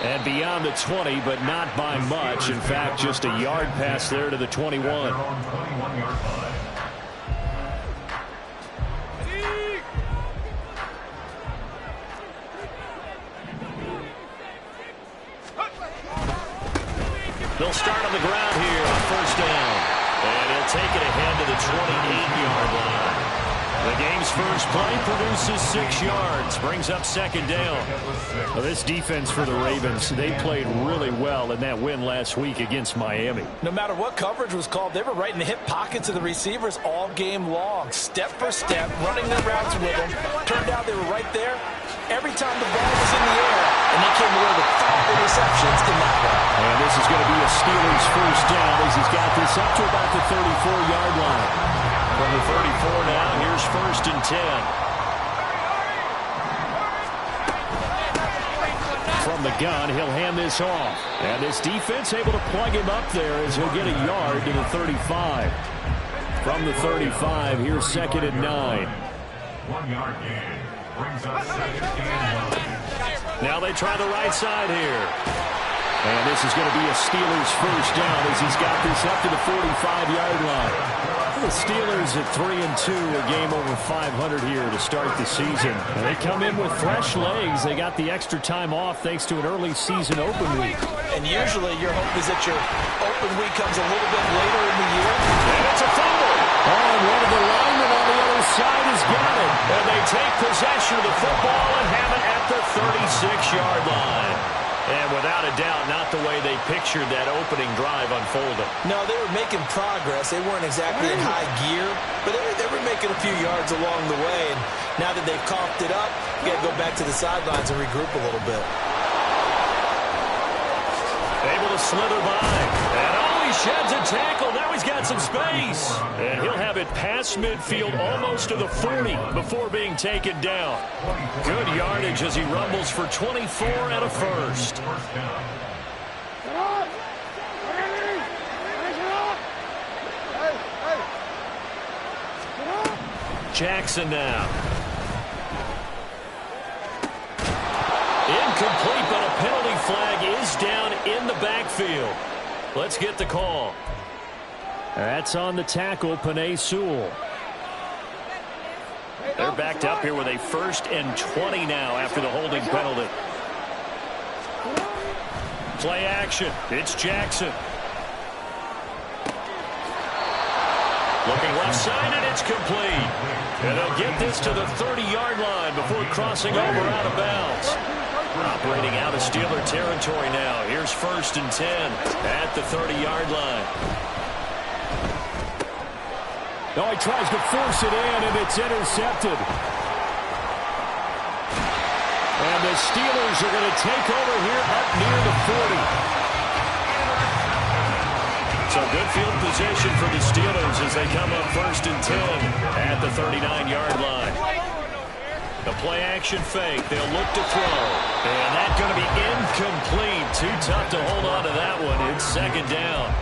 And beyond the 20, but not by much. In fact, just a yard pass there to the 21. They'll start on the ground here on first down. And he'll take it ahead to the 28-yard line. The game's first play produces 6 yards, brings up second down. Well, this defense for the Ravens, they played really well in that win last week against Miami. No matter what coverage was called, they were right in the hip pockets of the receivers all game long. Step for step, running their routes with them. Turned out they were right there every time the ball was in the air, and they came away with 5 interceptions in that one. And this is going to be a Steelers first down as he's got this up to about the 34-yard line. From the 34 now, here's first and 10. From the gun, he'll hand this off. And this defense able to plug him up there as he'll get a yard to the 35. From the 35, here's second and 9. 1 yard gain. Brings up second and 1. Now they try the right side here. And this is going to be a Steelers first down as he's got this up to the 45-yard line. The Steelers at 3-2, a game over 500 here to start the season. And they come in with fresh legs. They got the extra time off thanks to an early season open week. And usually your hope is that your open week comes a little bit later in the year. And it's a fumble. Oh, and one of the linemen on the other side has got it. And they take possession of the football and have it at the 36-yard line. And without a doubt, not the way they pictured that opening drive unfolding. No, they were making progress. They weren't exactly in high gear, but they were making a few yards along the way. And now that they've coughed it up, you got to go back to the sidelines and regroup a little bit. Able to slither by. And he sheds a tackle. Now he's got some space. And he'll have it past midfield almost to the 40 before being taken down. Good yardage as he rumbles for 24 and a first. Jackson now. Incomplete, but a penalty flag is down in the backfield. Let's get the call. That's on the tackle, Penei Sewell. They're backed up here with a 1st and 20 now after the holding penalty. Play action. It's Jackson. Looking left side, and it's complete. And they'll get this to the 30-yard line before crossing over out of bounds. Operating out of Steeler territory now. Here's 1st and 10 at the 30-yard line. Oh, he tries to force it in, and it's intercepted. And the Steelers are going to take over here up near the 40. So good field position for the Steelers as they come up 1st and 10 at the 39-yard line. The play action fake. They'll look to throw. And that's going to be incomplete. Too tough to hold on to that one. It's 2nd down.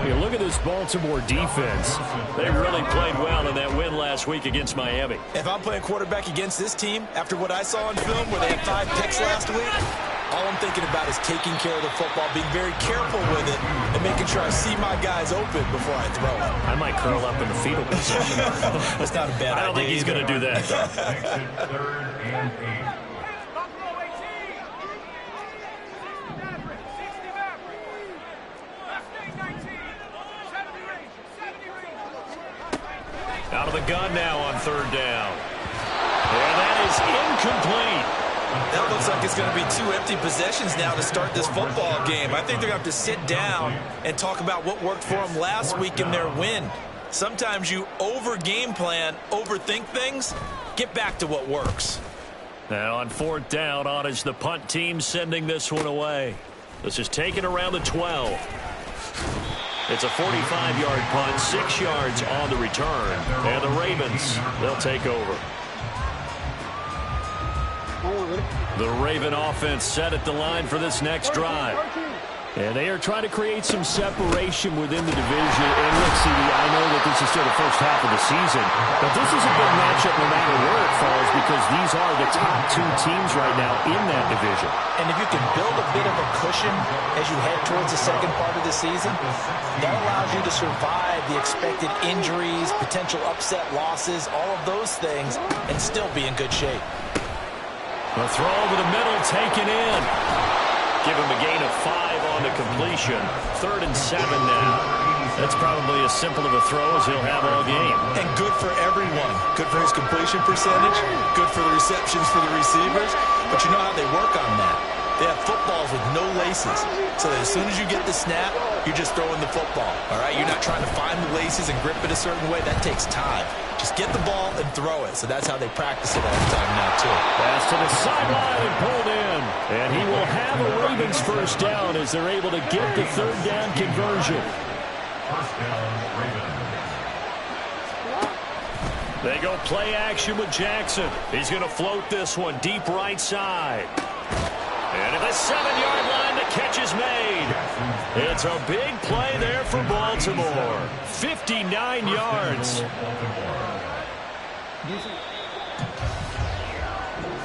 You look at this Baltimore defense. They really played well in that win last week against Miami. If I'm playing quarterback against this team, after what I saw on film where they had 5 picks last week, all I'm thinking about is taking care of the football, being very careful with it, and making sure I see my guys open before I throw it. I might curl up in the fetal position. That's not a bad idea. I don't think he's going to do that, though. 3rd and 8. Out of the gun now on 3rd down. And that is incomplete. That looks like it's going to be 2 empty possessions now to start this football game. I think they're going to have to sit down and talk about what worked for them last week in their win. Sometimes you over-game plan, overthink things. Get back to what works. Now on 4th down, on is the punt team sending this one away. This is taken around the 12. It's a 45-yard punt, 6 yards on the return. And the Ravens, they'll take over. The Raven offense set at the line for this next drive. And they are trying to create some separation within the division. And look, CD, I know that this is still the first half of the season, but this is a big matchup no matter where it falls because these are the top two teams right now in that division. And if you can build a bit of a cushion as you head towards the second part of the season, that allows you to survive the expected injuries, potential upset losses, all of those things, and still be in good shape. A throw over the middle, taken in. Give him a gain of 5 on the completion. 3rd and 7 now. That's probably as simple of a throw as he'll have all game. And good for everyone. Good for his completion percentage. Good for the receptions for the receivers. But you know how they work on that. They have footballs with no laces. So that as soon as you get the snap, you're just throwing the football. All right? You're not trying to find the laces and grip it a certain way. That takes time. Just get the ball and throw it. So that's how they practice it all the time now, too. Pass to the sideline and pulled in. And he will have a Ravens first down as they're able to get the 3rd down conversion. First down, Ravens. They go play action with Jackson. He's going to float this one deep right side. And at the 7-yard line, the catch is made. It's a big play there for Baltimore. 59 yards.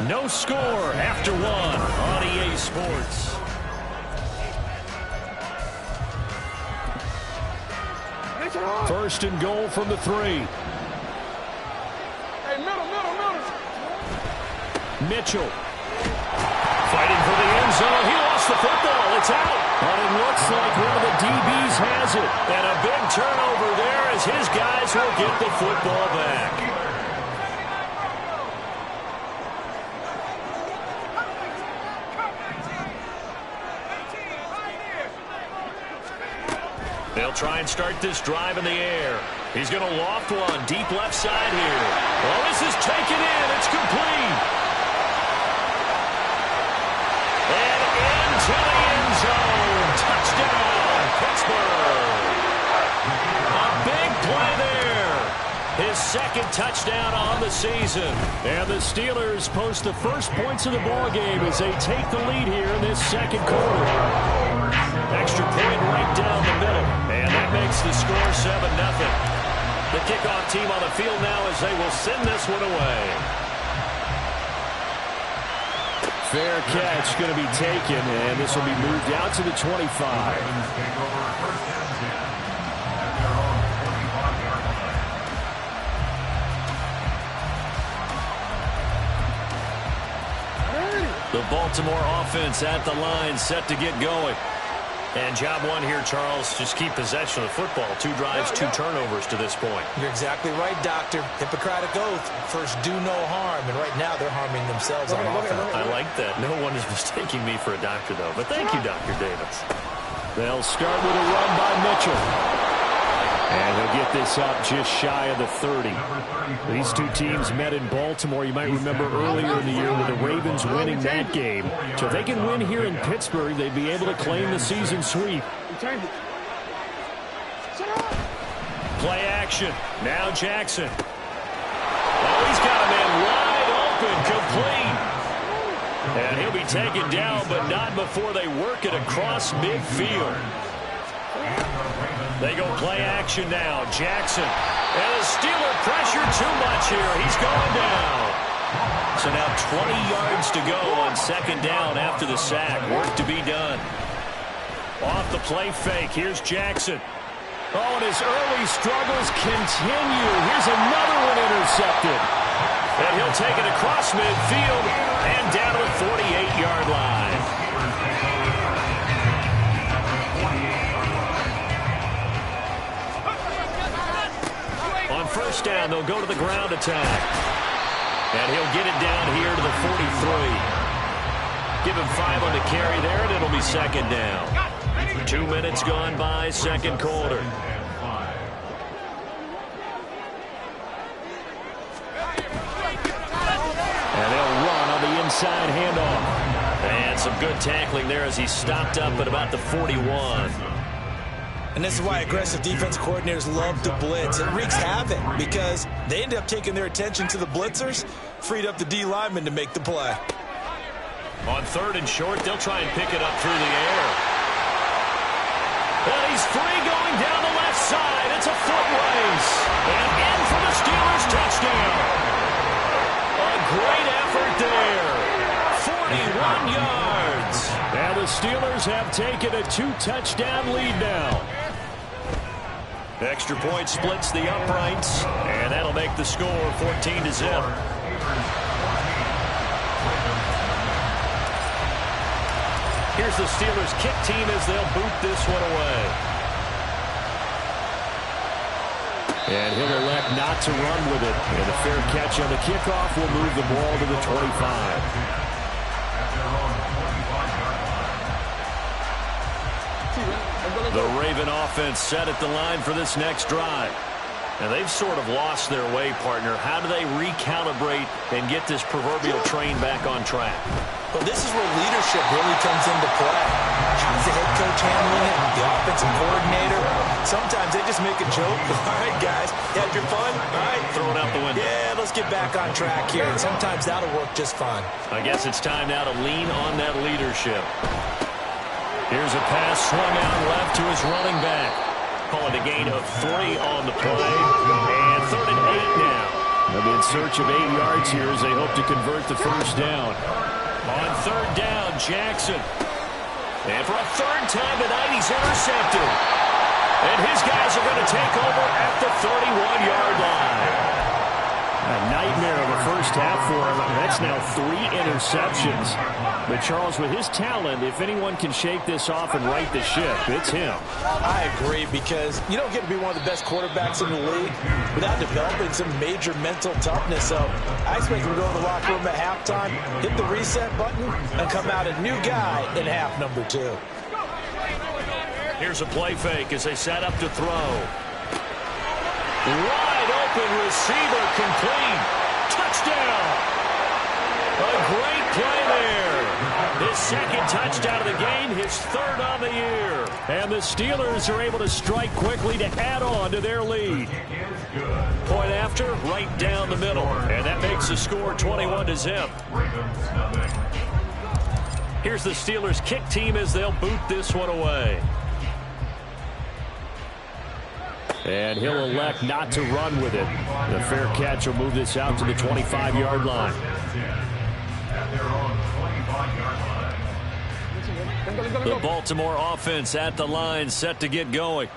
No score after 1 on EA Sports. First and goal from the 3. Mitchell. Fighting for the end zone. He lost the football. It's out. But it looks like one of the DBs has it. And a big turnover there as his guys will get the football back. They'll try and start this drive in the air. He's going to loft one deep left side here. Well, this is taken in. It's complete. And into the end zone. Touchdown, Pittsburgh. A big play there. His 2nd touchdown on the season. And the Steelers post the first points of the ballgame as they take the lead here in this 2nd quarter. Extra point right down the middle. And that makes the score 7-0. The kickoff team on the field now as they will send this one away. Fair catch going to be taken, and this will be moved out to the 25. The Baltimore offense at the line, set to get going. And job one here, Charles, just keep possession of the football. 2 drives, 2 turnovers to this point. You're exactly right, Doctor. Hippocratic oath. First, do no harm. And right now, they're harming themselves on offense. I like that. No one is mistaking me for a doctor, though. But thank you, Dr. Davis. They'll start with a run by Mitchell. And they'll get this up just shy of the 30. These two teams met in Baltimore. You might remember earlier in the year with the Ravens winning that game. So if they can win here in Pittsburgh, they'd be able to claim the season sweep. Play action. Now Jackson. Oh, he's got a man wide open, complete. And he'll be taken down, but not before they work it across midfield. They go play action now. Jackson. And the Steeler pressure too much here. He's going down. So now 20 yards to go on 2nd down after the sack. Work to be done. Off the play fake. Here's Jackson. Oh, and his early struggles continue. Here's another one intercepted. And he'll take it across midfield and down to the 48-yard line. On 1st down, they'll go to the ground attack. And he'll get it down here to the 43. Give him 5 on the carry there, and it'll be 2nd down. 2 minutes gone by, 2nd quarter. And they'll run on the inside handoff. And some good tackling there as he stopped up at about the 41. And this is why aggressive defense coordinators love to blitz. It wreaks havoc because they end up taking their attention to the blitzers, freed up the D lineman to make the play. On 3rd and short, they'll try and pick it up through the air. And he's free going down the left side. It's a foot race. And in for the Steelers touchdown. A great effort there. 41 yards. And the Steelers have taken a 2-touchdown lead now. Extra point splits the uprights, and that'll make the score 14-0. Here's the Steelers kick team as they'll boot this one away. And he'll elect not to run with it. And a fair catch on the kickoff will move the ball to the 25. The Raven offense set at the line for this next drive. And they've sort of lost their way, partner. How do they recalibrate and get this proverbial train back on track? Well, this is where leadership really comes into play. How's the head coach handling it? The offensive coordinator? Sometimes they just make a joke. All right, guys, you had your fun? All right. Throw it out the window. Yeah, let's get back on track here. And sometimes that'll work just fine. I guess it's time now to lean on that leadership. Here's a pass swung out left to his running back. Call it a gain of 3 on the play. And 3rd and 8 now. They'll be in search of 8 yards here as they hope to convert the first down. On 3rd down, Jackson. And for a 3rd time tonight, he's intercepted. And his guys are going to take over at the 31-yard line. A nightmare of a first half for him. That's now 3 interceptions. But Charles, with his talent, if anyone can shake this off and right the ship, it's him. I agree, because you don't get to be one of the best quarterbacks in the league without developing some major mental toughness. So I expect him to go in the locker room at halftime, hit the reset button, and come out a new guy in half number 2. Here's a play fake as they set up to throw. Wide open receiver complete. Touchdown. A great play there. His 2nd touchdown of the game, his 3rd on the year. And the Steelers are able to strike quickly to add on to their lead. Point after, right down the middle. And that makes the score 21-0. Here's the Steelers kick team as they'll boot this one away. And he'll elect not to run with it. The fair catch will move this out to the 25-yard line. The Baltimore offense at the line, set to get going.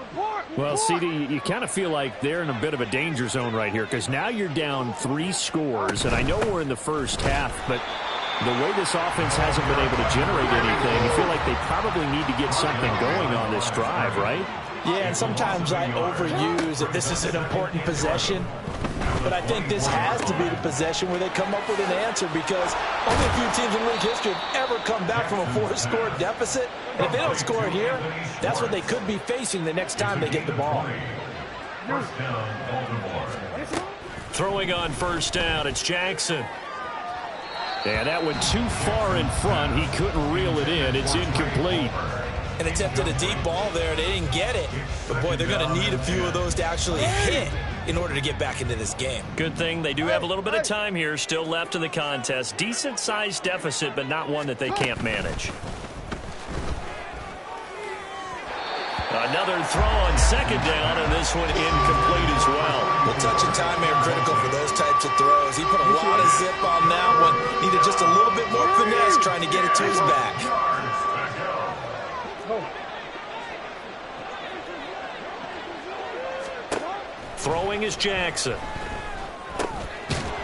Well, CD, you kind of feel like they're in a bit of a danger zone right here, because now you're down 3 scores, and I know we're in the first half, but the way this offense hasn't been able to generate anything, you feel like they probably need to get something going on this drive, right? Yeah, and sometimes I overuse that this is an important possession. But I think this has to be the possession where they come up with an answer, because only a few teams in league history have ever come back from a 4-score deficit. And if they don't score it here, that's what they could be facing the next time they get the ball. Throwing on 1st down, it's Jackson. And that went too far in front. He couldn't reel it in. It's incomplete. And attempted a deep ball there. They didn't get it. But, boy, they're going to need a few of those to actually hit in order to get back into this game. Good thing they do have a little bit of time here still left in the contest. Decent-sized deficit, but not one that they can't manage. Another throw on 2nd down, and this one incomplete as well. Well, touch and time are critical for those types of throws. He put a lot of zip on that one. Needed just a little bit more finesse trying to get it to his back. Throwing is Jackson.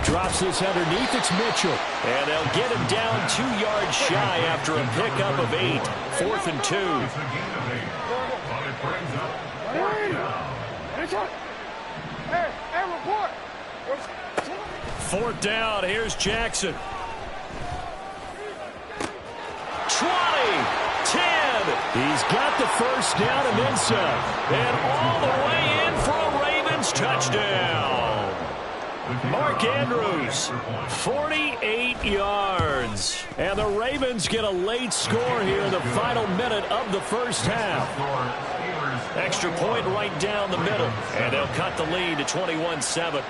Drops this underneath. It's Mitchell. And they'll get him down 2 yards shy after a pickup of 8. 4th and 2. Fourth down. Here's Jackson. 20. 10. He's got the first down and then some. And all the way in for a Ravens touchdown. Mark Andrews, 48 yards. And the Ravens get a late score here in the final minute of the first half. Extra point right down the middle. And they'll cut the lead to 21-7.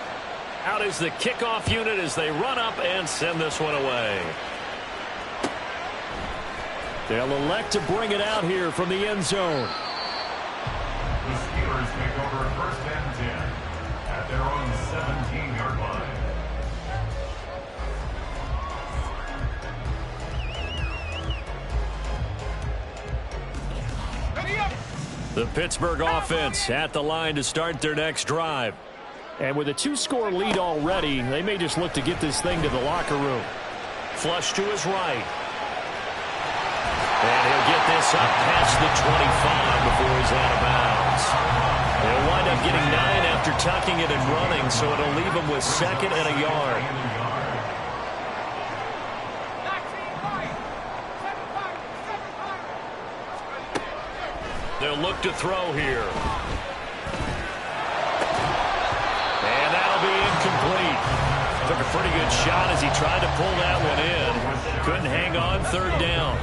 Out is the kickoff unit as they run up and send this one away. They'll elect to bring it out here from the end zone. The Pittsburgh offense at the line to start their next drive. And with a 2-score lead already, they may just look to get this thing to the locker room. Flush to his right. And he'll get this up past the 25 before he's out of bounds. They'll wind up getting 9 after tucking it and running, so it'll leave him with 2nd and a yard. They'll look to throw here. And that'll be incomplete. Took a pretty good shot as he tried to pull that one in. Couldn't hang on, 3rd down.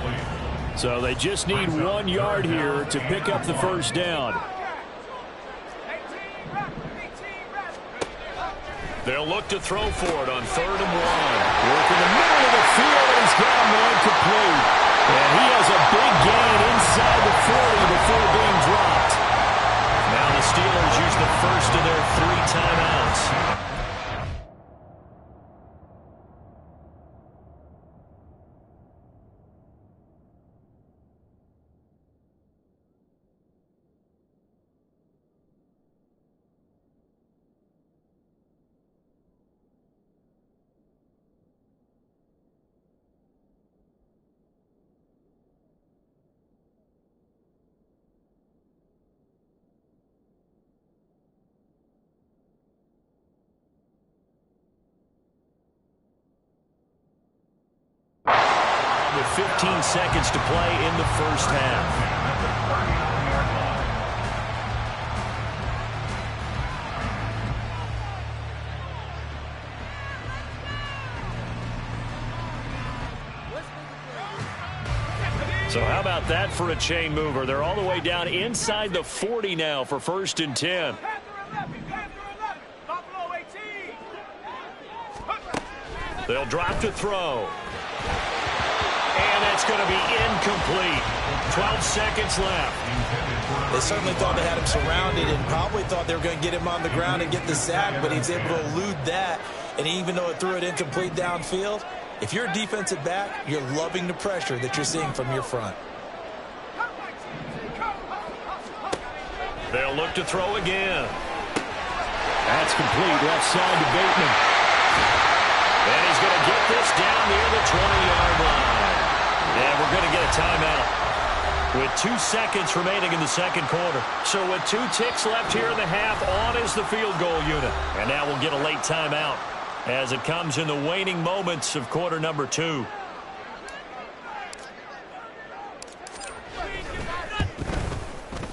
So they just need 1 yard here to pick up the 1st down. They'll look to throw for it on 3rd and 1. Working the middle of the field, and he's got him incomplete. And he has a big gain inside the 40 before being dropped. Now the Steelers use the first of their 3 timeouts. With 15 seconds to play in the first half. So how about that for a chain mover? They're all the way down inside the 40 now for 1st and 10. They'll drop to throw. And that's going to be incomplete. 12 seconds left. They certainly thought they had him surrounded and probably thought they were going to get him on the ground and get the sack, but he's able to elude that. And even though it threw it incomplete downfield, if you're a defensive back, you're loving the pressure that you're seeing from your front. They'll look to throw again. That's complete. Left side to Bateman. And he's going to get this down near the 20-yard line. And we're going to get a timeout with 2 seconds remaining in the 2nd quarter. So with 2 ticks left here in the half, on is the field goal unit. And now we'll get a late timeout as it comes in the waning moments of quarter number 2.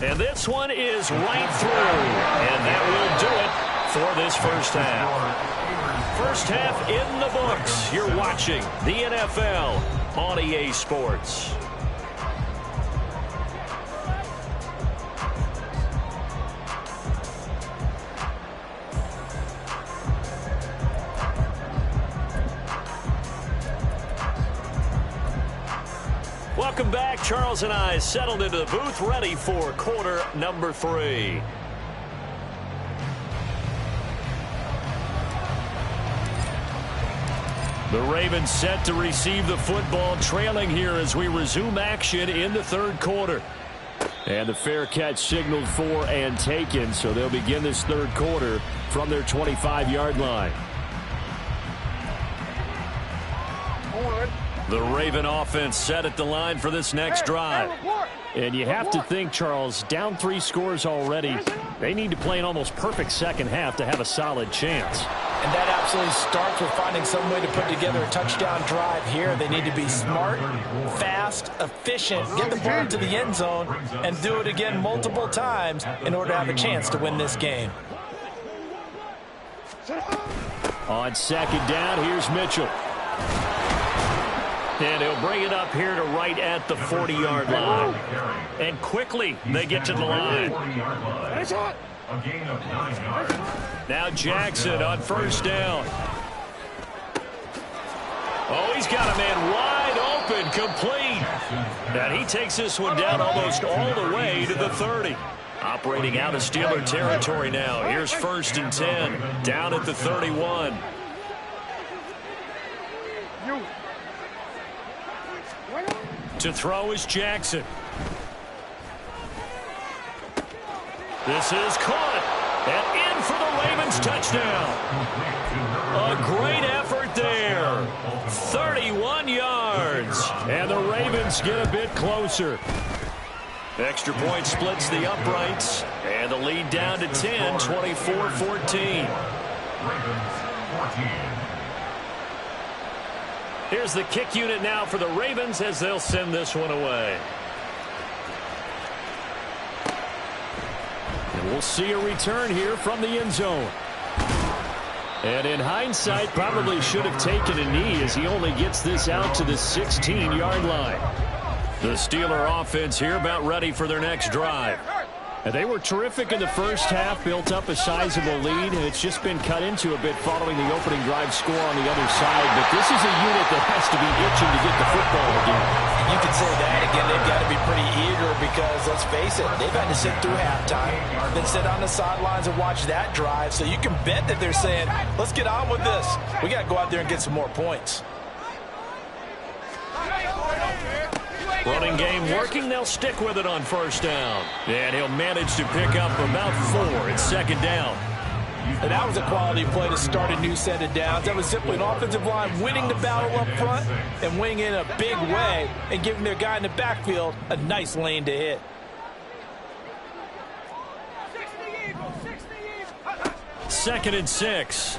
And this one is right through. And that will do it for this first half. First half in the books. You're watching the NFL on EA Sports. Welcome back. Charles and I settled into the booth, ready for quarter number 3. The Ravens set to receive the football, trailing here as we resume action in the 3rd quarter. And the fair catch signaled for and taken, so they'll begin this 3rd quarter from their 25-yard line. The Raven offense set at the line for this next drive. And you have to think, Charles, down 3 scores already. They need to play an almost perfect second half to have a solid chance. And that absolutely starts with finding some way to put together a touchdown drive here. They need to be smart, fast, efficient, get the ball to the end zone, and do it again multiple times in order to have a chance to win this game. On 2nd down, here's Mitchell. And he'll bring it up here to right at the 40-yard line. And quickly, they get to the line. A gain of 9 yards. Now Jackson on 1st down. Oh, he's got a man wide open, complete. And he takes this one down almost all the way to the 30. Operating out of Steeler territory now. Here's 1st and 10, down at the 31. To throw is Jackson. This is caught. And in for the Ravens touchdown. A great effort there. 31 yards. And the Ravens get a bit closer. Extra point splits the uprights. And the lead down to 10, 24-14. Here's the kick unit now for the Ravens as they'll send this one away. And we'll see a return here from the end zone. And in hindsight, probably should have taken a knee as he only gets this out to the 16-yard line. The Steeler offense here about ready for their next drive. And they were terrific in the first half, built up a sizable lead, and it's just been cut into a bit following the opening drive score on the other side. But this is a unit that has to be itching to get the football again. You could say that again. They've got to be pretty eager because, let's face it, they've had to sit through halftime, then sit on the sidelines and watch that drive. So you can bet that they're saying, let's get on with this. We got to go out there and get some more points. Running game working. They'll stick with it on first down. And he'll manage to pick up about 4. It's second down. And that was a quality play to start a new set of downs. That was simply an offensive line winning the battle up front and winning in a big way and giving their guy in the backfield a nice lane to hit. Second and 6.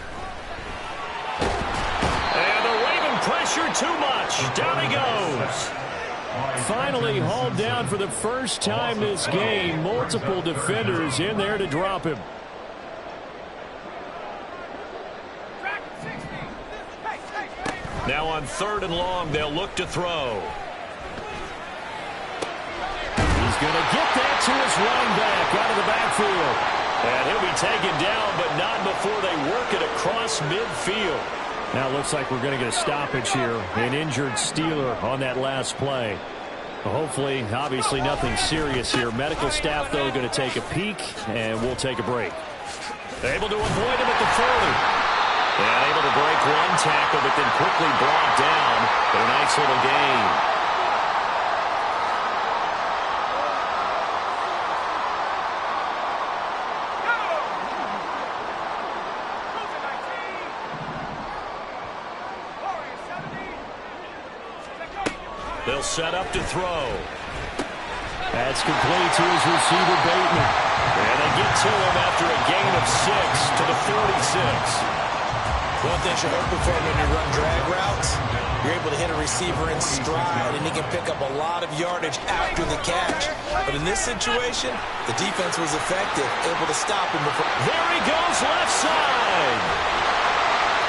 And the Raven pressure too much. Down he goes. Finally hauled down for the first time this game. Multiple defenders in there to drop him. Now on 3rd and long, they'll look to throw. He's going to get that to his running back out of the backfield. And he'll be taken down, but not before they work it across midfield. Now it looks like we're going to get a stoppage here. An injured Steeler on that last play. Hopefully, obviously nothing serious here. Medical staff, though, going to take a peek, and we'll take a break. Able to avoid him at the 40. And able to break one tackle, but then quickly brought down. But a nice little gain. They'll set up to throw. That's complete to his receiver, Bateman. And they get to him after a gain of 6 to the 46. One thing you're hoping for when you run drag routes, you're able to hit a receiver in stride, and he can pick up a lot of yardage after the catch. But in this situation, the defense was effective, able to stop him before. There he goes, left side.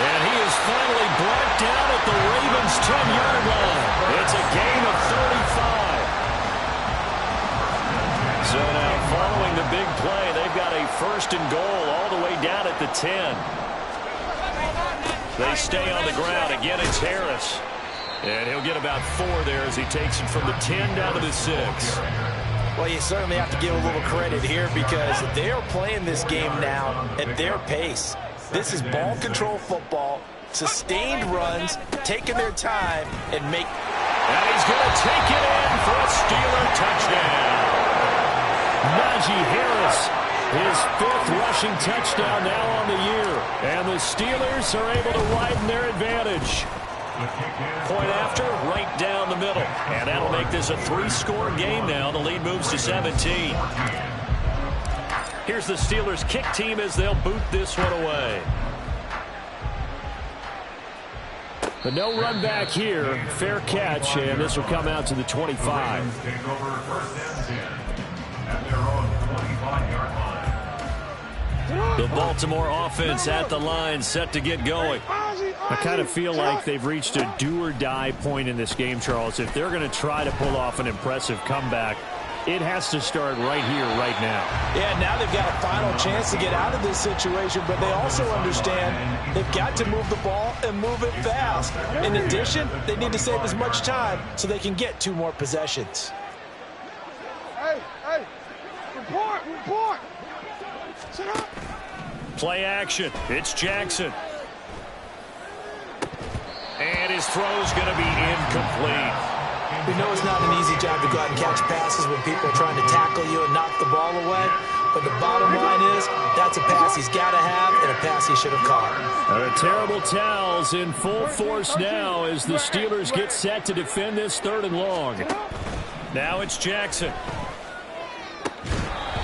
And he is finally brought down at the Ravens' 10-yard line. It's a gain of 35. So now, following the big play, they've got a 1st and goal all the way down at the 10. They stay on the ground. Again, it's Harris. And he'll get about 4 there as he takes it from the 10 down to the 6. Well, you certainly have to give a little credit here because they are playing this game now at their pace. This is ball control football, sustained runs, taking their time, and make. And he's going to take it in for a Steeler touchdown. Najee Harris, his 5th rushing touchdown now on the year. And the Steelers are able to widen their advantage. Point after, right down the middle. And that'll make this a 3-score game now. The lead moves to 17. Here's the Steelers' kick team as they'll boot this one away. But no run back here. Fair catch, and this will come out to the 25. Take over 1st and 10 at their own 25-yard line. The Baltimore offense at the line, set to get going. I kind of feel like they've reached a do-or-die point in this game, Charles. If they're going to try to pull off an impressive comeback, it has to start right here, right now. Yeah, now they've got a final chance to get out of this situation, but they also understand they've got to move the ball and move it fast. In addition, they need to save as much time so they can get 2 more possessions. Hey, report. Sit up. Play action. It's Jackson. And his throw's going to be incomplete. We know it's not an easy job to go out and catch passes when people are trying to tackle you and knock the ball away. but the bottom line is that's a pass he's got to have and a pass he should have caught. The terrible towels in full force now as the Steelers get set to defend this 3rd and long. Now it's Jackson.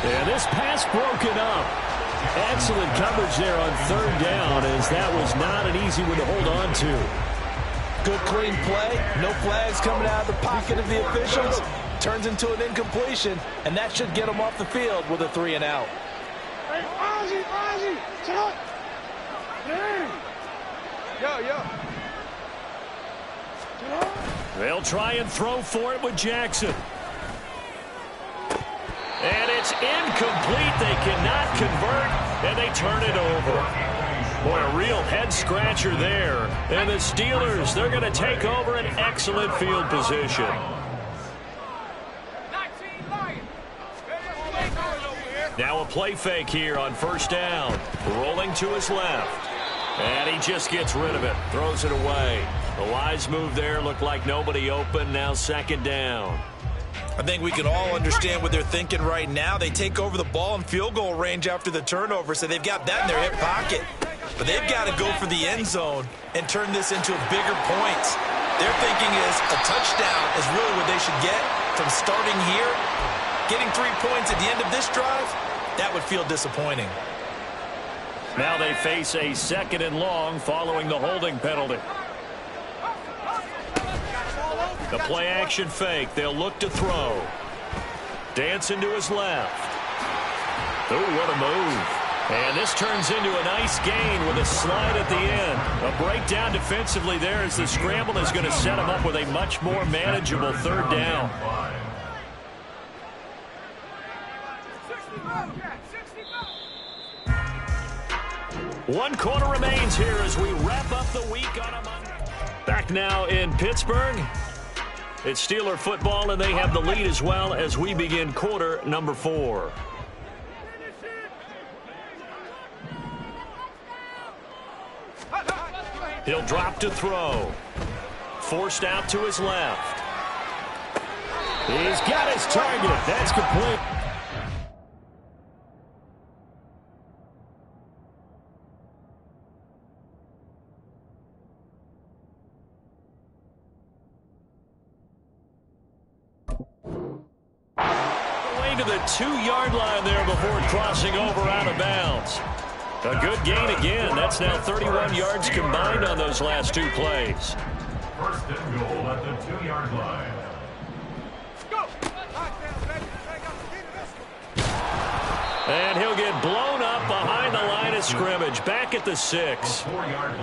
And this pass broken up. Excellent coverage there on 3rd down, as that was not an easy one to hold on to. Good clean play. No flags coming out of the pocket of the officials. Turns into an incompletion, and that should get him off the field with a 3 and out. Hey, Ozzie, sit up. Yo. Sit up. They'll try and throw for it with Jackson. And it's incomplete. They cannot convert, and they turn it over. Boy, a real head-scratcher there. And the Steelers, they're going to take over an excellent field position. Now a play fake here on 1st down. Rolling to his left. And he just gets rid of it. Throws it away. The wise move there. Looked like nobody open. Now 2nd down. I think we can all understand what they're thinking right now. They take over the ball in field goal range after the turnover, so they've got that in their hip pocket. But they've got to go for the end zone and turn this into bigger points. Their thinking is a touchdown is really what they should get from starting here. Getting 3 points at the end of this drive, that would feel disappointing. Now they face a 2nd and long following the holding penalty. The play action fake. They'll look to throw. Dancing to his left. Oh, what a move. And this turns into a nice gain with a slide at the end. A breakdown defensively there as the scramble is going to set him up with a much more manageable 3rd down. One quarter remains here as we wrap up the week on a Monday. Back now in Pittsburgh. It's Steeler football, and they have the lead as well as we begin quarter number 4. He'll drop to throw. Forced out to his left. He's got his target. That's complete. To the 2-yard line there before crossing over out of bounds. A good gain again. That's now 31 yards combined on those last 2 plays. 1st and goal at the 2-yard line. And he'll get blown up behind the line of scrimmage. Back at the 6.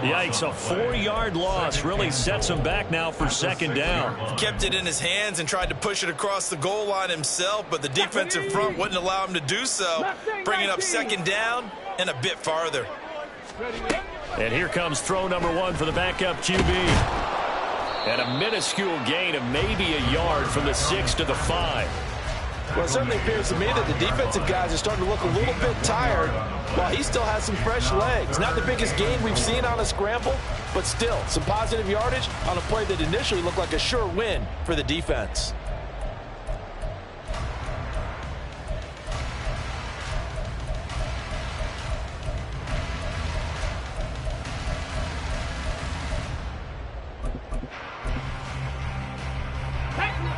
Yikes, a 4-yard loss really sets him back now for 2nd down. Kept it in his hands and tried to push it across the goal line himself, but the defensive front wouldn't allow him to do so, bringing up 2nd down and a bit farther. And here comes throw number 1 for the backup QB. And a minuscule gain of maybe a yard from the 6 to the 5. Well, it certainly appears to me that the defensive guys are starting to look a little bit tired while he still has some fresh legs. Not the biggest gain we've seen on a scramble, but still some positive yardage on a play that initially looked like a sure win for the defense.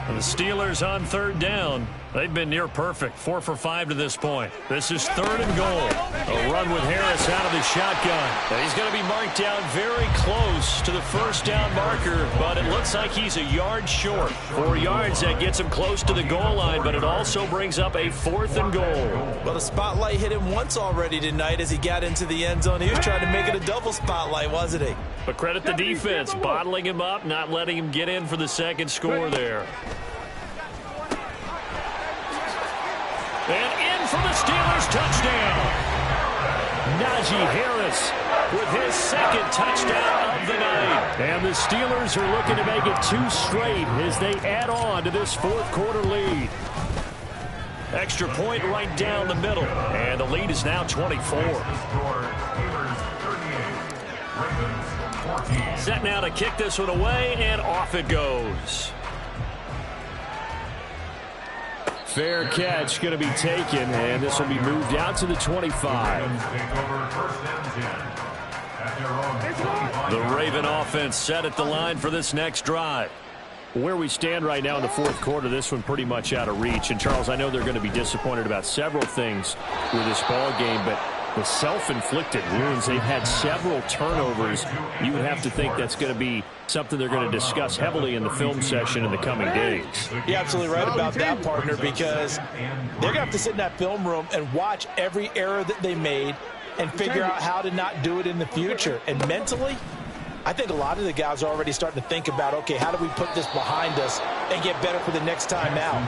The Steelers on 3rd down. They've been near perfect, 4 for 5 to this point. This is 3rd and goal. A run with Harris out of the shotgun. And he's going to be marked down very close to the 1st down marker, but it looks like he's a yard short. 4 yards, that gets him close to the goal line, but it also brings up a 4th and goal. Well, the spotlight hit him once already tonight as he got into the end zone. He was trying to make it a double spotlight, wasn't he? But credit the defense, bottling him up, not letting him get in for the 2nd score there. And in for the Steelers, touchdown. Najee Harris with his 2nd touchdown of the night. And the Steelers are looking to make it 2 straight as they add on to this 4th quarter lead. Extra point right down the middle. And the lead is now 24. Set now to kick this one away, and off it goes. Fair catch going to be taken, and this will be moved out to the 25. The Raven offense set at the line for this next drive. Where we stand right now in the fourth quarter, this one pretty much out of reach. And, Charles, I know they're going to be disappointed about several things with this ball game, but the self-inflicted wounds, they've had several turnovers. You would have to think that's going to be something they're going to discuss heavily in the film session in the coming days. You're absolutely right about that, partner, because they're going to have to sit in that film room and watch every error that they made and figure out how to not do it in the future. And mentally, I think a lot of the guys are already starting to think about, okay, how do we put this behind us and get better for the next time out?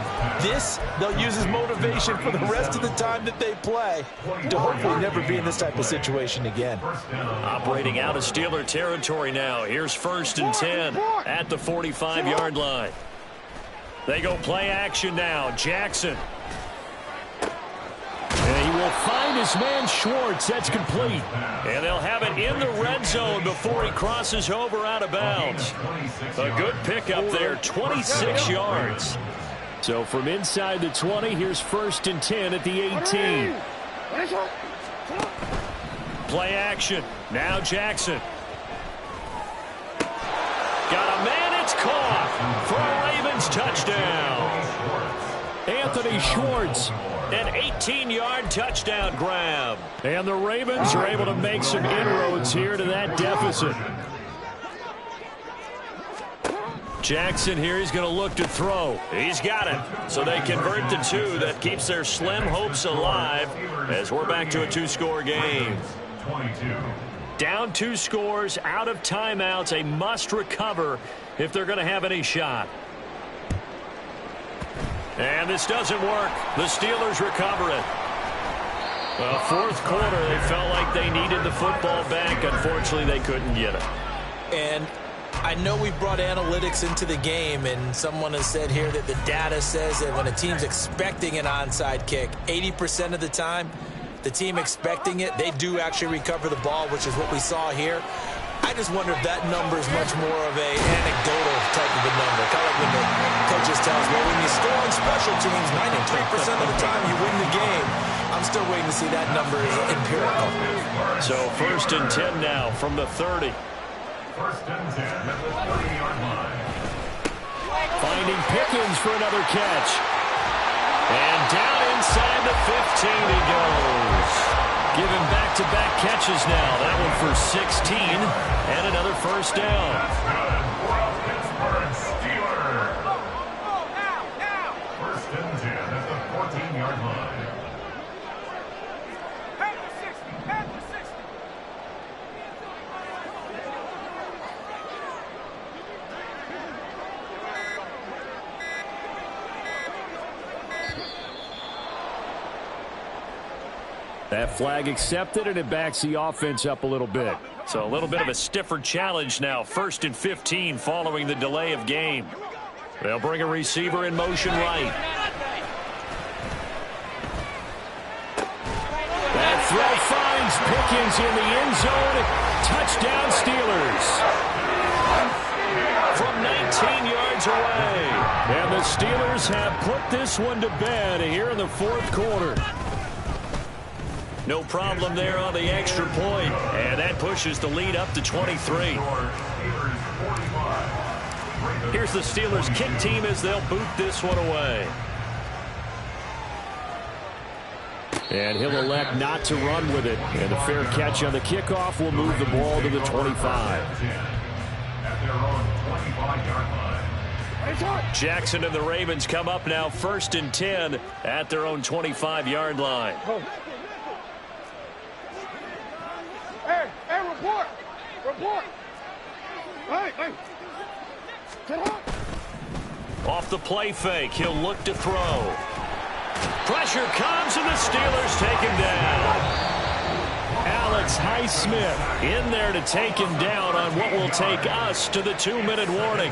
This, they'll use as motivation for the rest of the time that they play to hopefully never be in this type of situation again. Operating out of Steeler territory now. Here's 1st and 10 at the 45-yard line. They go play action now. Jackson. And he will find his man Schwartz. That's complete. And they'll have it in the red zone before he crosses over out of bounds. A good pickup there, 26 yards. So from inside the 20, here's 1st and 10 at the 18. Play action. Now Jackson. Got a man, it's caught for a Ravens touchdown. Anthony Schwartz. An 18-yard touchdown grab. And the Ravens are able to make some inroads here to that deficit. Jackson here, he's going to look to throw. He's got it. So they convert the 2. That keeps their slim hopes alive as we're back to a 2-score game. Down 2 scores, out of timeouts, a must recover if they're going to have any shot. And this doesn't work. The Steelers recover it. Well, fourth quarter, they felt like they needed the football back. Unfortunately, they couldn't get it. And I know we brought analytics into the game, and someone has said here that the data says that when a team's expecting an onside kick, 80% of the time, the team expecting it, they do actually recover the ball, which is what we saw here. I just wonder if that number is much more of a anecdotal type of a number. Kind of like when the coaches tell us, well, when you score on special teams, 93% of the time you win the game. I'm still waiting to see that number is empirical. So 1st and 10 now from the 30. 1st and 10 at the 30-yard line. Finding Pickens for another catch. And down inside the 15 he goes. Giving back-to-back catches now. That one for 16 and another 1st down. That's good for a Pittsburgh Steeler. 1st and 10 at the 14-yard line. That flag accepted, and it backs the offense up a little bit. So a little bit of a stiffer challenge now. 1st and 15 following the delay of game. They'll bring a receiver in motion right. That throw finds Pickens in the end zone. Touchdown Steelers. From 19 yards away. And the Steelers have put this one to bed here in the fourth quarter. No problem there on the extra point. And that pushes the lead up to 23. Here's the Steelers kick team as they'll boot this one away. And he'll elect not to run with it. And a fair catch on the kickoff will move the ball to the 25. At their own 25-yard line. Jackson and the Ravens come up now 1st and 10 at their own 25-yard line. Hey, report. Hey. Off the play fake, he'll look to throw. Pressure comes and the Steelers take him down. Alex Highsmith In there to take him down on what will take us to the 2-minute warning.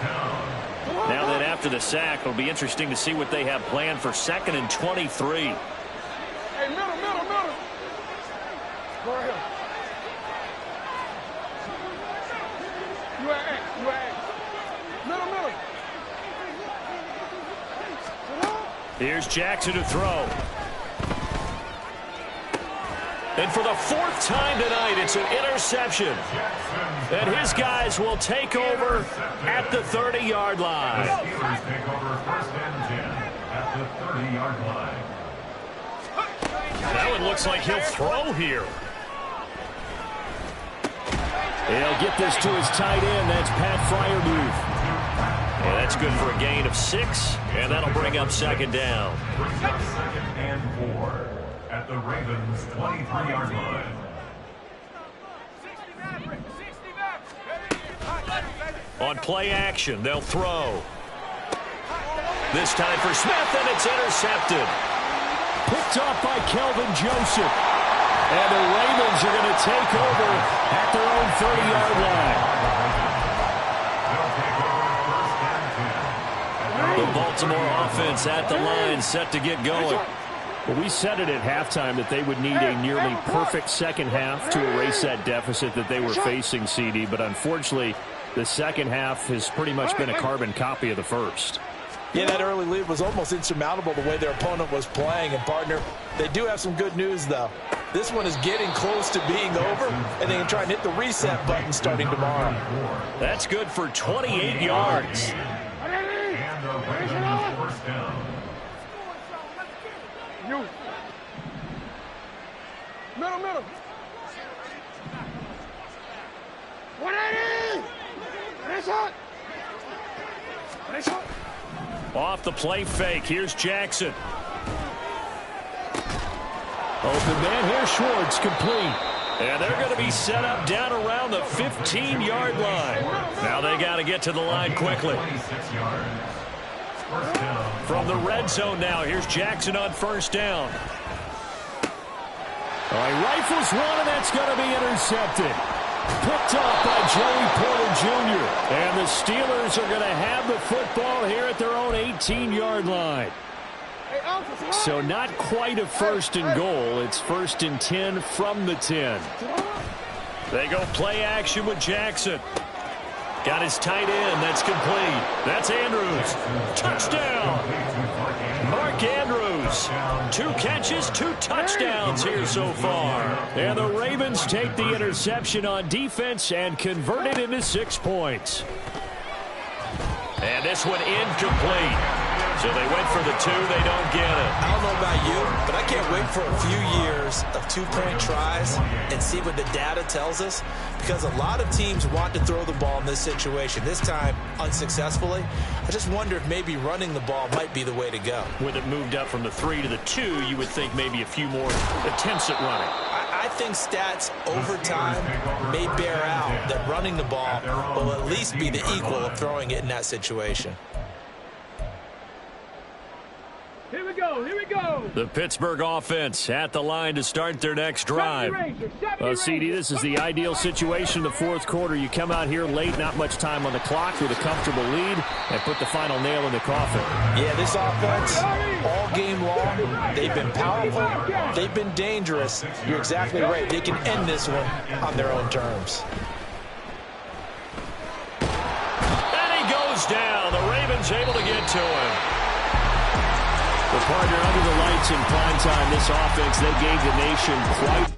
Now that after the sack, it'll be interesting to see what they have planned for 2nd and 23. Hey, middle. Go right here. You at. Middle. Here's Jackson to throw. And for the 4th time tonight, it's an interception. And his guys will take over at the 30-yard line. Steelers take over 1st and 10 at the 30-yard line. That one looks like he'll throw here. He'll get this to his tight end. That's Pat Freiermuth. And that's good for a gain of 6, and that'll bring up 2nd down. Brings up 2nd and 4 at the Ravens' 23-yard line. On play action, they'll throw. This time for Smith, and it's intercepted. Picked off by Kelvin Joseph. And the Ravens are going to take over at their own 30-yard line. The Baltimore offense at the line, set to get going. Well, we said it at halftime that they would need a nearly perfect second half to erase that deficit that they were facing, CD. But unfortunately, the second half has pretty much been a carbon copy of the first. Yeah, that early lead was almost insurmountable the way their opponent was playing. And, partner, they do have some good news, though. This one is getting close to being over, and they can try and hit the reset button starting tomorrow. That's good for 28 yards. And the Ravens 1st down. You. Middle. 180. Off the play fake, here's Jackson. Open man, here's Schwartz, complete. And they're going to be set up down around the 15-yard line. Now they got to get to the line quickly. 26 yards. 1st down. From the red zone now, here's Jackson on 1st down. All right, rifles one, and that's going to be intercepted. Picked off by Joey Porter Jr. And the Steelers are going to have the football here at their own 18-yard line. So not quite a 1st and goal. It's 1st and 10 from the 10. They go play action with Jackson. Got his tight end. That's complete. That's Andrews. Touchdown. Mark Andrews. 2 catches, 2 touchdowns here so far. And the Ravens take the interception on defense and convert it into 6 points. And this one incomplete. So they went for the 2. They don't get it. I don't know about you, but I can't wait for a few years of 2-point tries and see what the data tells us, because a lot of teams want to throw the ball in this situation. This time, unsuccessfully. I just wonder if maybe running the ball might be the way to go. With it moved up from the 3 to the 2, you would think maybe a few more attempts at running. I think stats over time may bear out that running the ball will at least be the equal of throwing it in that situation. Here we go. The Pittsburgh offense at the line to start their next drive. CD, this is the ideal situation in the 4th quarter. You come out here late, not much time on the clock, with a comfortable lead, and put the final nail in the coffin. Yeah, this offense, all game long, they've been powerful, they've been dangerous. You're exactly right. They can end this one on their own terms. And he goes down. The Ravens able to get to him. The partner under the lights in prime time, this offense, they gave the nation quite